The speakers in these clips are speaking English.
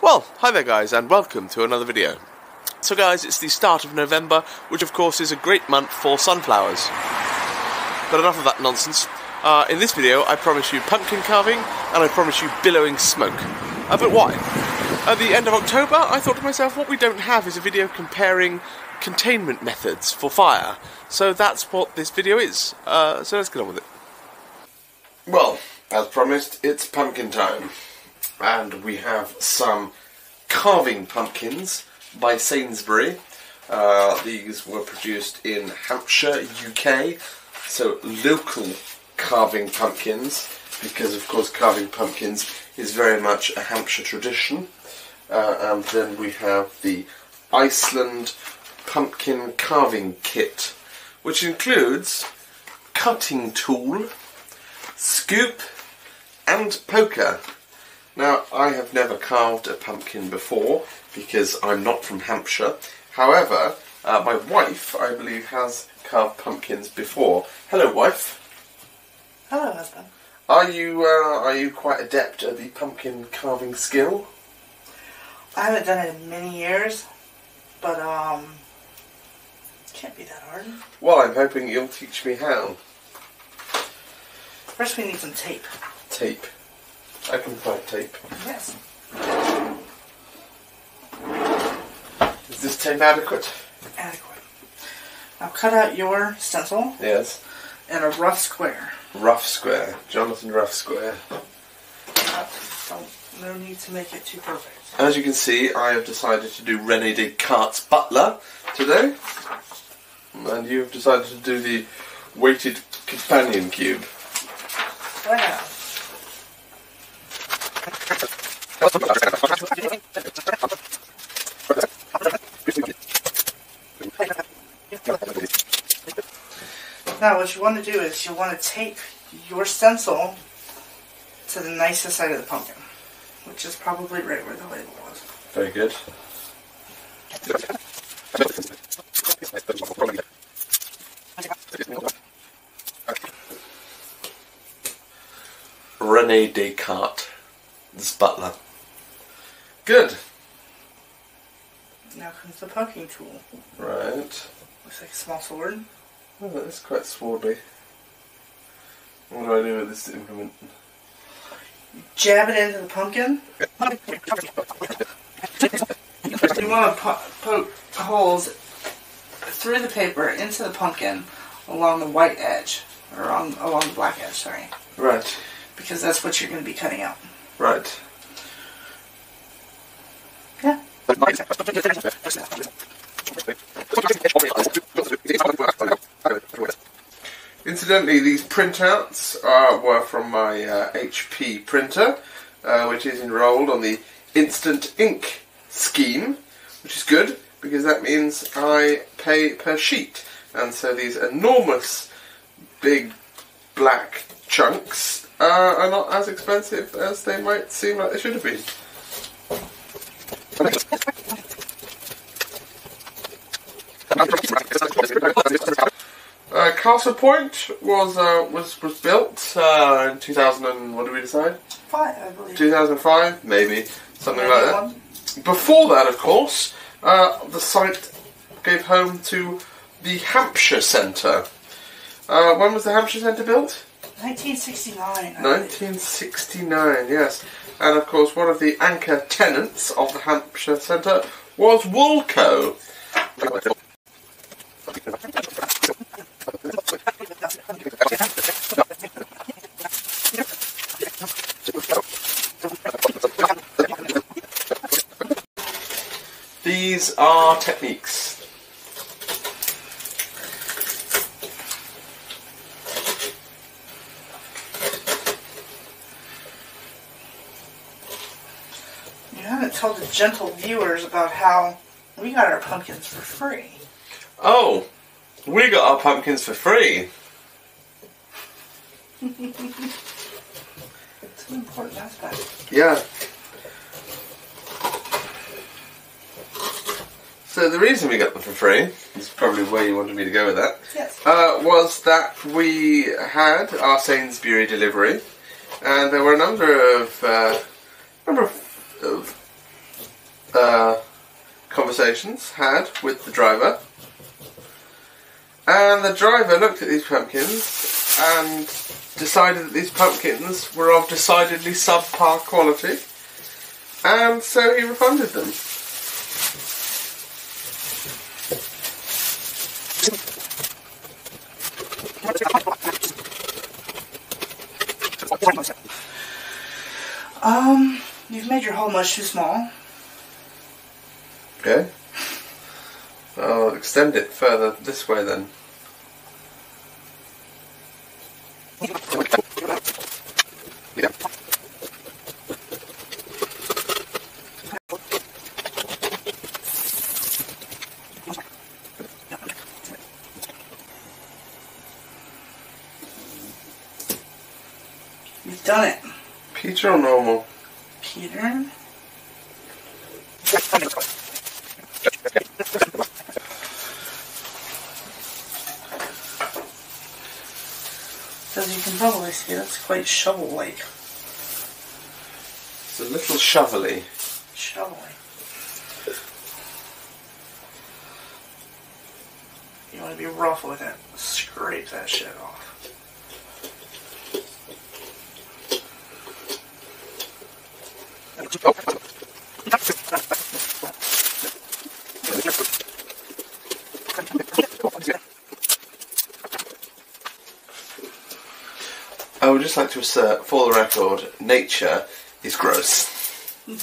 Well, hi there guys, and welcome to another video. So guys, it's the start of November, which of course is a great month for sunflowers. But enough of that nonsense. In this video, I promise you pumpkin carving, and I promise you billowing smoke. But why? At the end of October, I thought to myself, what we don't have is a video comparing containment methods for fire. So that's what this video is. So let's get on with it. Well, as promised, it's pumpkin time. And we have some carving pumpkins by Sainsbury. These were produced in Hampshire, UK, so local carving pumpkins, because of course carving pumpkins is very much a Hampshire tradition. And then we have the Iceland pumpkin carving kit, which includes cutting tool, scoop and poker. Now, I have never carved a pumpkin before, because I'm not from Hampshire. However, my wife, I believe, has carved pumpkins before. Hello, wife. Hello, husband. Are you quite adept at the pumpkin carving skill? I haven't done it in many years, but, can't be that hard. Well, I'm hoping you'll teach me how. First we need some tape. Tape. I can find tape. Yes. Is this tape adequate? Adequate. Now cut out your stencil. Yes. In a rough square. Rough square. Jonathan Rough Square. No need to make it too perfect. As you can see, I have decided to do René Descartes' Butler today. And you've decided to do the weighted companion cube. Wow. Now what you want to do is you want to tape your stencil to the nicest side of the pumpkin, which is probably right where the label was. Very good. René Descartes' Butler. Good. Now comes the poking tool. Right. Looks like a small sword. Oh, that is quite swordly. What do I do with this implement? Jab it into the pumpkin. You want to poke holes through the paper into the pumpkin along the white edge, or along the black edge, sorry. Right. Because that's what you're going to be cutting out. Right. Yeah. Incidentally, these printouts were from my HP printer, which is enrolled on the Instant Ink scheme, which is good because that means I pay per sheet, and so these enormous big black chunks are not as expensive as they might seem like they should have been. Castle Point was built in 2000 and what did we decide? 5, I believe. 2005, maybe something like that. Before that, of course, the site gave home to the Hampshire Centre. When was the Hampshire Centre built? 1969. 1969, yes. And of course, one of the anchor tenants of the Hampshire Centre was Woolco. These are techniques. You haven't told the gentle viewers about how we got our pumpkins for free. Oh, we got our pumpkins for free. It's an important aspect. Yeah. So the reason we got them for free, is probably where you wanted me to go with that, yes. Was that we had our Sainsbury delivery, and there were a number of conversations had with the driver, and the driver looked at these pumpkins and decided that these pumpkins were of decidedly subpar quality, and so he refunded them. You've made your hole much too small. Okay. I'll extend it further this way then. You've done it. Peter or normal? Peter? As you can probably see, that's quite shovel-like. It's a little shovelly. Shovelly. You want to be rough with it. Scrape that shit off. I would just like to assert, for the record, nature is gross. I'm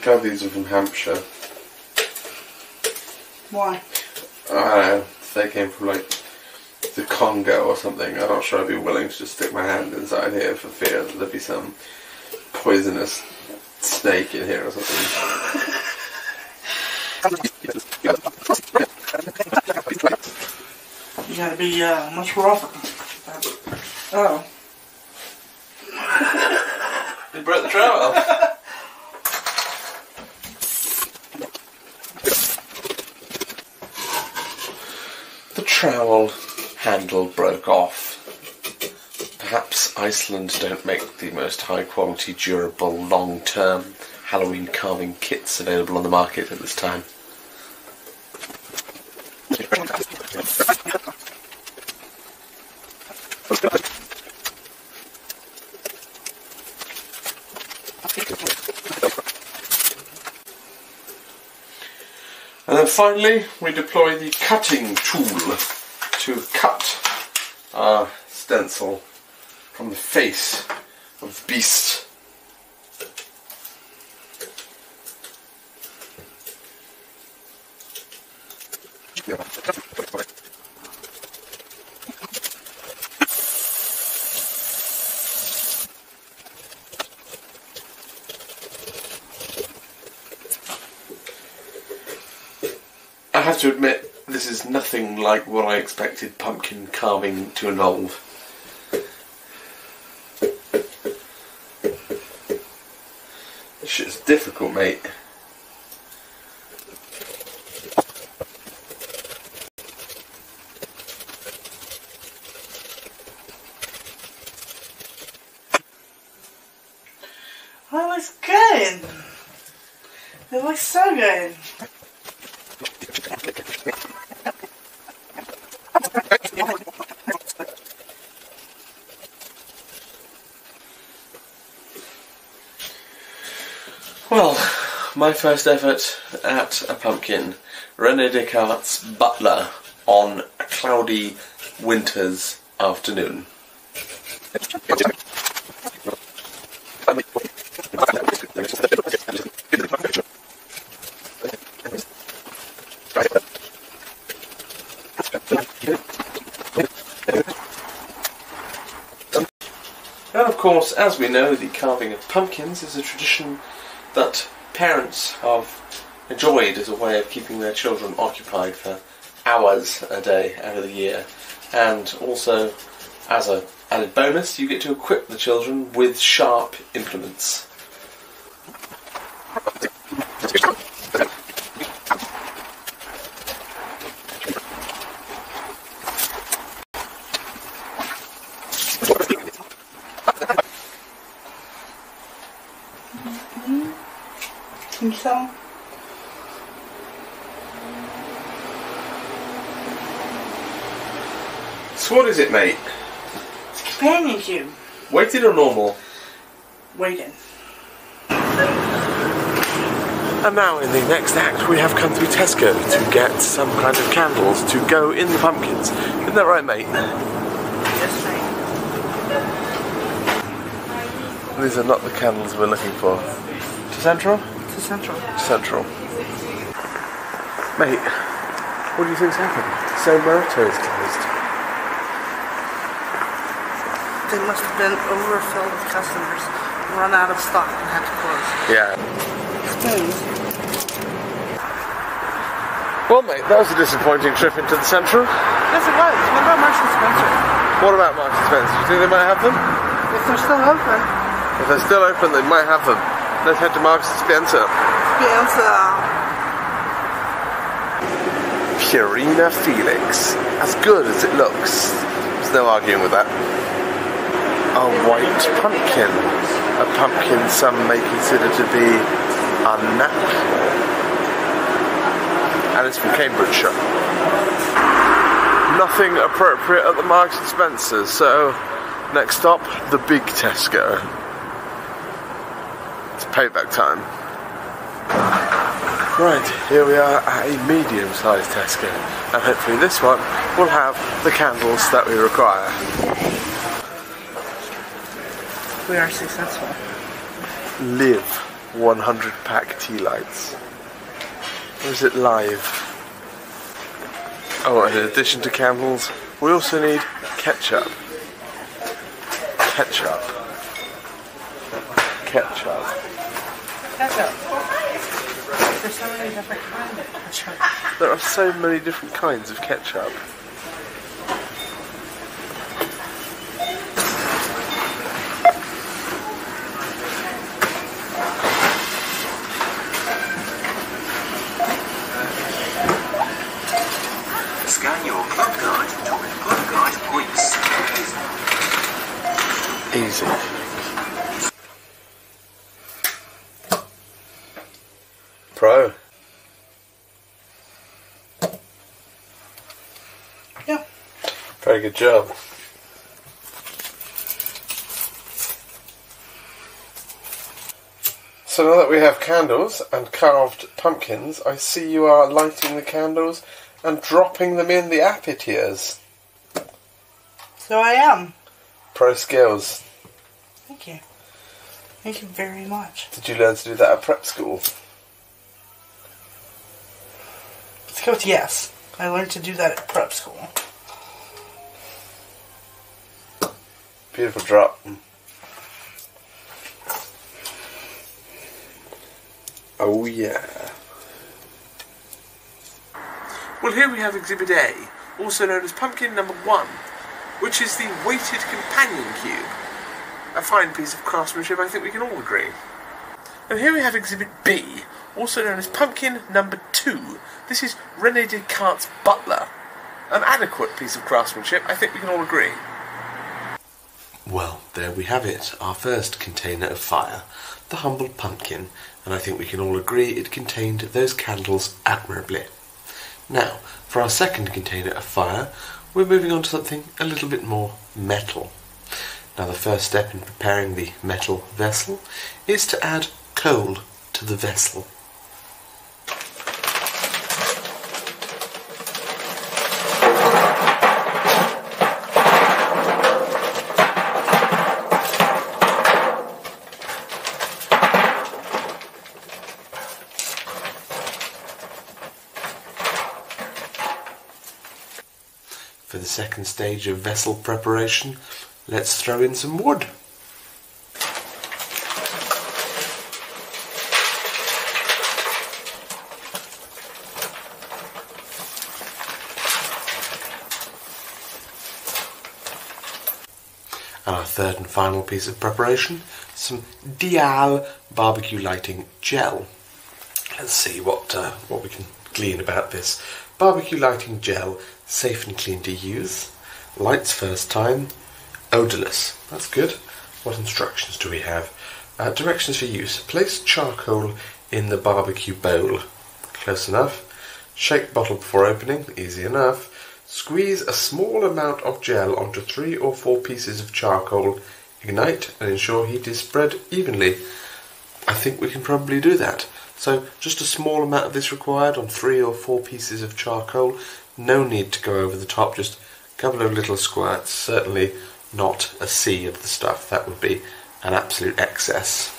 glad these are from Hampshire. Why? I don't know, if they came from like the Congo or something, I'm not sure I'd be willing to just stick my hand inside here for fear that there'd be some poisonous snake in here or something. You gotta be much rougher. Oh. You broke the trowel. The trowel handle broke off. Perhaps Iceland don't make the most high quality, durable, long-term Halloween carving kits available on the market at this time. And then finally, we deploy the cutting tool to cut our stencil from the face of the beast. I have to admit, this is nothing like what I expected pumpkin carving to involve. This shit's difficult, mate. That looks good. It looks so good. Well, my first effort at a pumpkin. René Descartes' butler on a cloudy winter's afternoon. And of course, as we know, the carving of pumpkins is a tradition that parents have enjoyed as a way of keeping their children occupied for hours a day out of the year, and also as a Added bonus, you get to equip the children with sharp implements. Think so? So what is it, mate? It's a companion cube. Weighted or normal? Weighted. And now in the next act we have come to Tesco to get some kind of candles to go in the pumpkins. Isn't that right, mate? Yes, mate. These are not the candles we're looking for. To Central? To Central. Central. Mate, what do you think's happened? So Morito is closed. They must have been overfilled with customers, run out of stock and had to close. Yeah. Spoons. Well, mate, that was a disappointing trip into the Central. Yes, it was. What about Marks and Spencer? What about Marks and Spencer? Do you think they might have them? If they're still open. If they're still open, they might have them. Let's head to Marks and Spencer. Purina Felix. As good as it looks. There's no arguing with that. A white pumpkin. A pumpkin some may consider to be unnatural. And it's from Cambridgeshire. Nothing appropriate at the Marks and Spencer's, so next stop, the big Tesco. It's payback time. Right, here we are at a medium-sized Tesco, and hopefully this one will have the candles that we require. We are successful. Live 100-pack tea lights. Or is it live? Oh, and in addition to candles, we also need ketchup. Ketchup. Ketchup. Ketchup. There's so many different kinds of ketchup. There are so many different kinds of ketchup. Scan your club card to club card points. Easy. Pro. Yeah. Very good job. So now that we have candles and carved pumpkins, I see you are lighting the candles and dropping them in the appetiers. So I am. Pro skills. Thank you. Thank you very much. Did you learn to do that at prep school? Let's go with yes. I learned to do that at prep school. Beautiful drop. Oh yeah. Well, here we have Exhibit A, also known as Pumpkin Number 1, which is the weighted companion cube. A fine piece of craftsmanship, I think we can all agree. And here we have Exhibit B, also known as Pumpkin Number 2. This is René Descartes' Butler. An adequate piece of craftsmanship, I think we can all agree. Well, there we have it, our first container of fire, the humble pumpkin, and I think we can all agree it contained those candles admirably. Now, for our second container of fire, we're moving on to something a little bit more metal. Now, the first step in preparing the metal vessel is to add coal to the vessel. For the second stage of vessel preparation, let's throw in some wood. our third and final piece of preparation, some Dial barbecue lighting gel. Let's see what we can glean about this. Barbecue lighting gel, safe and clean to use. Lights first time, odourless. That's good. What instructions do we have? Directions for use. Place charcoal in the barbecue bowl. Close enough. Shake bottle before opening. Easy enough. Squeeze a small amount of gel onto 3 or 4 pieces of charcoal. Ignite and ensure heat is spread evenly. I think we can probably do that. So just a small amount of this required on 3 or 4 pieces of charcoal. No need to go over the top, just a couple of little squirts. Certainly not a sea of the stuff. That would be an absolute excess.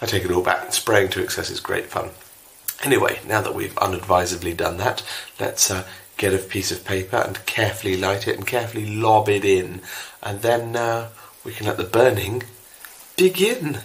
I take it all back. Spraying to excess is great fun. Anyway, now that we've unadvisedly done that, let's get a piece of paper and carefully light it and carefully lob it in. And then we can let the burning begin.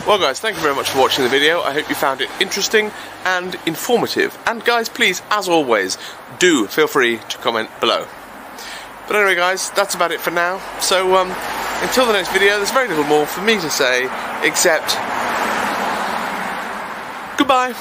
Well guys, thank you very much for watching the video. I hope you found it interesting and informative. And guys, please, as always, do feel free to comment below. But anyway guys, that's about it for now. So until the next video, there's very little more for me to say, except goodbye.